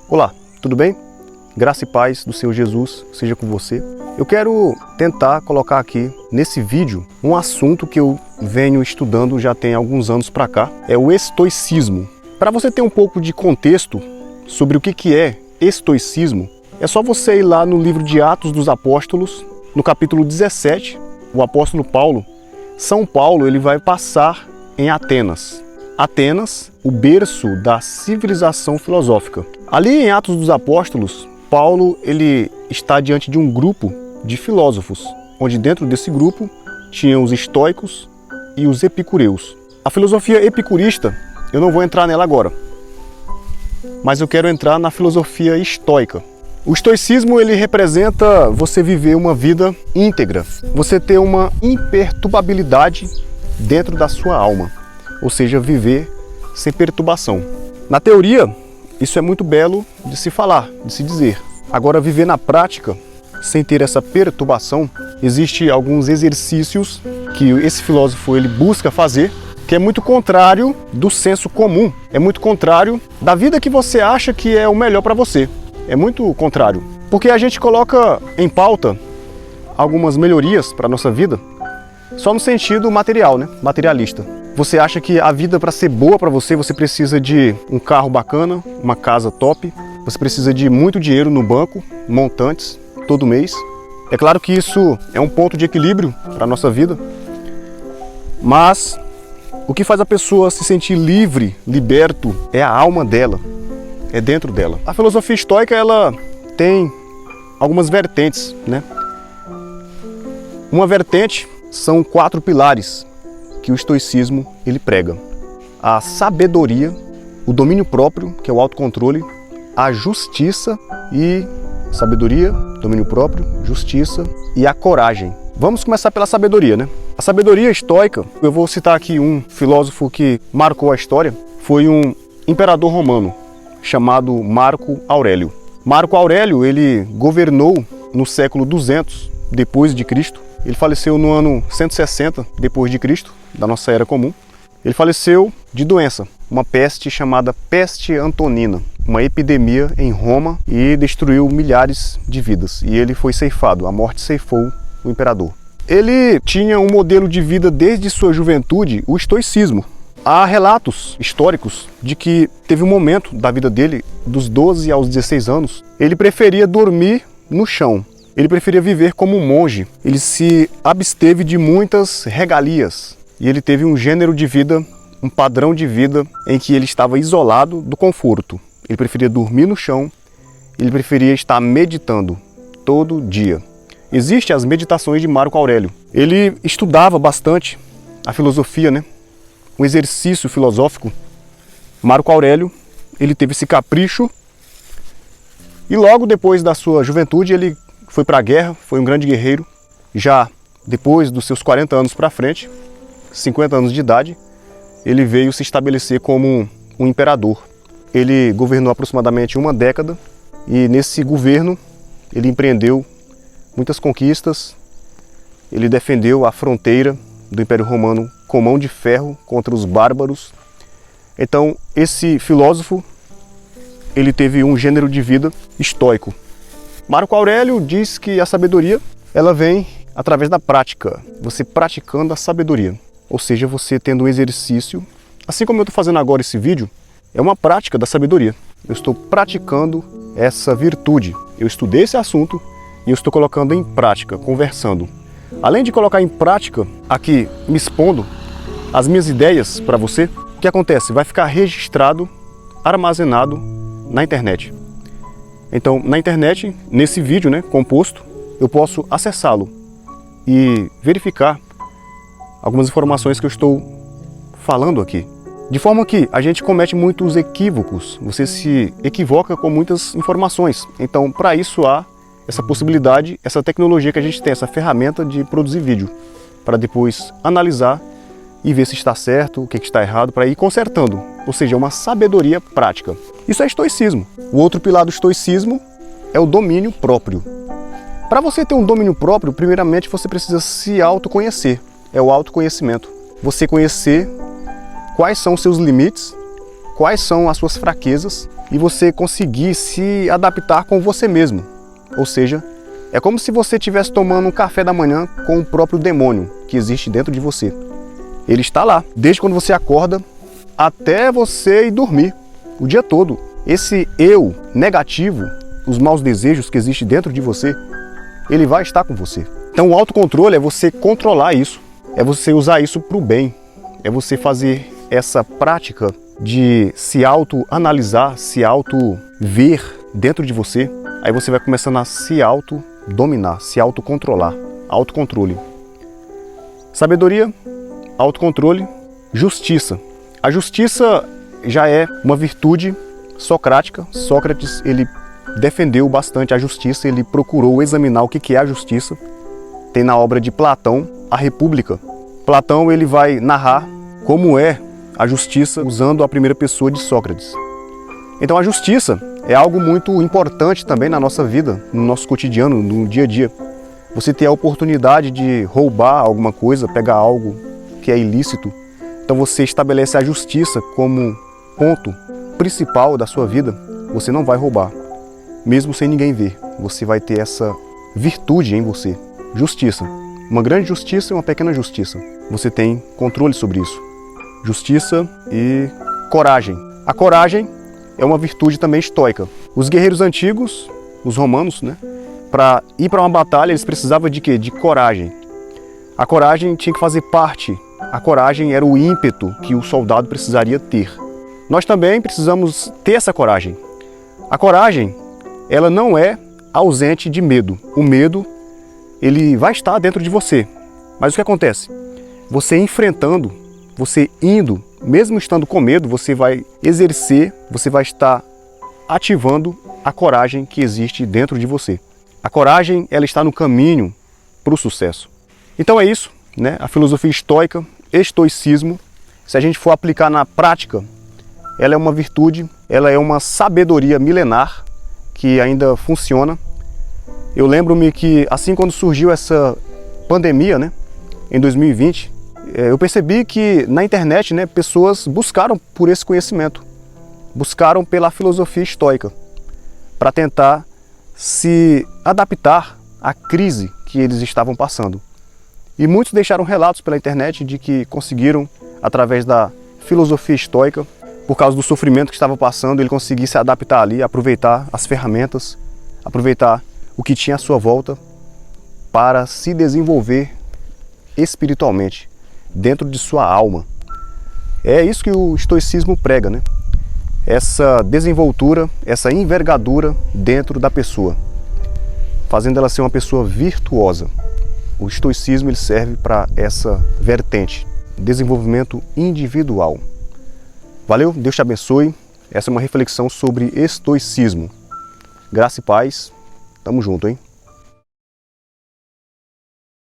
Olá, tudo bem? Graça e paz do Senhor Jesus seja com você. Eu quero tentar colocar aqui nesse vídeo um assunto que eu venho estudando já tem alguns anos para cá, é o estoicismo. Para você ter um pouco de contexto sobre o que é estoicismo, é só você ir lá no livro de Atos dos Apóstolos, no capítulo 17, o apóstolo Paulo, São Paulo, ele vai passar em Atenas. Atenas, o berço da civilização filosófica. Ali em Atos dos Apóstolos, Paulo ele está diante de um grupo de filósofos, onde dentro desse grupo tinham os estoicos e os epicureus. A filosofia epicurista, eu não vou entrar nela agora, mas eu quero entrar na filosofia estoica. O estoicismo ele representa você viver uma vida íntegra, você ter uma imperturbabilidade dentro da sua alma, ou seja, viver sem perturbação. Na teoria, isso é muito belo de se falar, de se dizer. Agora, viver na prática, sem ter essa perturbação, existem alguns exercícios que esse filósofo ele busca fazer, que é muito contrário do senso comum, é muito contrário da vida que você acha que é o melhor para você. É muito contrário, porque a gente coloca em pauta algumas melhorias para a nossa vida só no sentido material, né? Materialista. Você acha que a vida para ser boa para você, você precisa de um carro bacana, uma casa top, você precisa de muito dinheiro no banco, montantes, todo mês. É claro que isso é um ponto de equilíbrio para a nossa vida, mas o que faz a pessoa se sentir livre, liberto, é a alma dela, é dentro dela. A filosofia estoica, ela tem algumas vertentes, né? Uma vertente são 4 pilares que o estoicismo ele prega: a sabedoria, o domínio próprio, que é o autocontrole, a justiça e sabedoria, domínio próprio, justiça e a coragem. Vamos começar pela sabedoria, né? A sabedoria estoica, eu vou citar aqui um filósofo que marcou a história, foi um imperador romano chamado Marco Aurélio. Marco Aurélio, ele governou no século 200 depois de Cristo. Ele faleceu no ano 160 depois de Cristo, da nossa era comum. Ele faleceu de doença, uma peste chamada peste antonina, uma epidemia em Roma e destruiu milhares de vidas. E ele foi ceifado, a morte ceifou o imperador. Ele tinha um modelo de vida desde sua juventude, o estoicismo. Há relatos históricos de que teve um momento da vida dele, dos 12 aos 16 anos, ele preferia dormir no chão. Ele preferia viver como um monge. Ele se absteve de muitas regalias. E ele teve um gênero de vida, um padrão de vida em que ele estava isolado do conforto. Ele preferia dormir no chão, ele preferia estar meditando todo dia. Existem as meditações de Marco Aurélio. Ele estudava bastante a filosofia, né? Um exercício filosófico. Marco Aurélio, ele teve esse capricho e logo depois da sua juventude ele foi para a guerra, foi um grande guerreiro. Já depois dos seus 40 anos para frente, 50 anos de idade, ele veio se estabelecer como um imperador. Ele governou aproximadamente uma década e nesse governo ele empreendeu muitas conquistas. Ele defendeu a fronteira do Império Romano com mão de ferro contra os bárbaros. Então, esse filósofo, ele teve um gênero de vida estoico. Marco Aurélio diz que a sabedoria, ela vem através da prática, você praticando a sabedoria. Ou seja, você tendo um exercício, assim como eu estou fazendo agora esse vídeo, é uma prática da sabedoria. Eu estou praticando essa virtude. Eu estudei esse assunto e eu estou colocando em prática, conversando. Além de colocar em prática, aqui me expondo as minhas ideias para você, o que acontece? Vai ficar registrado, armazenado na internet. Então, na internet, nesse vídeo, né, composto, eu posso acessá-lo e verificar algumas informações que eu estou falando aqui. De forma que a gente comete muitos equívocos, você se equivoca com muitas informações. Então, para isso há essa possibilidade, essa tecnologia que a gente tem, essa ferramenta de produzir vídeo, para depois analisar e ver se está certo, o que está errado, para ir consertando. Ou seja, uma sabedoria prática. Isso é estoicismo. O outro pilar do estoicismo é o domínio próprio. Para você ter um domínio próprio, primeiramente você precisa se autoconhecer. É o autoconhecimento. Você conhecer quais são os seus limites quais são as suas fraquezas e você conseguir se adaptar com você mesmo. Ou seja, é como se você estivesse tomando um café da manhã com o próprio demônio que existe dentro de você. Ele está lá, desde quando você acorda até você ir dormir, o dia todo. Esse eu negativo, os maus desejos que existem dentro de você, ele vai estar com você. Então o autocontrole é você controlar isso, é você usar isso para o bem, é você fazer essa prática de se auto-analisar, se auto-ver dentro de você. Aí você vai começando a se auto-dominar, se autocontrolar, autocontrole. Sabedoria, autocontrole, justiça. A justiça já é uma virtude socrática. Sócrates, ele defendeu bastante a justiça, ele procurou examinar o que é a justiça. Tem na obra de Platão, A República. Platão, ele vai narrar como é a justiça usando a primeira pessoa de Sócrates. Então a justiça é algo muito importante também na nossa vida, no nosso cotidiano, no dia a dia. Você ter a oportunidade de roubar alguma coisa, pegar algo que é ilícito. Então você estabelece a justiça como ponto principal da sua vida. Você não vai roubar, mesmo sem ninguém ver. Você vai ter essa virtude em você. Justiça. Uma grande justiça e uma pequena justiça. Você tem controle sobre isso. Justiça e coragem. A coragem é uma virtude também estoica. Os guerreiros antigos, os romanos, para ir para uma batalha, eles precisavam de quê? De coragem. A coragem tinha que fazer parte. A coragem era o ímpeto que o soldado precisaria ter. Nós também precisamos ter essa coragem. A coragem, ela não é ausente de medo. O medo, ele vai estar dentro de você. Mas o que acontece? Você enfrentando, você indo, mesmo estando com medo, você vai exercer, você vai estar ativando a coragem que existe dentro de você. A coragem, ela está no caminho para o sucesso. Então é isso, a filosofia estoica, estoicismo, se a gente for aplicar na prática, ela é uma virtude, ela é uma sabedoria milenar que ainda funciona. Eu lembro-me que assim quando surgiu essa pandemia, em 2020, eu percebi que na internet, pessoas buscaram por esse conhecimento, buscaram pela filosofia estoica, para tentar se adaptar à crise que eles estavam passando. E muitos deixaram relatos pela internet de que conseguiram, através da filosofia estoica, por causa do sofrimento que estava passando, ele conseguir se adaptar ali, aproveitar as ferramentas, aproveitar o que tinha à sua volta para se desenvolver espiritualmente, dentro de sua alma. É isso que o estoicismo prega, Essa desenvoltura, essa envergadura dentro da pessoa, fazendo ela ser uma pessoa virtuosa. O estoicismo ele serve para essa vertente, desenvolvimento individual. Valeu, Deus te abençoe. Essa é uma reflexão sobre estoicismo. Graça e paz, tamo junto, hein?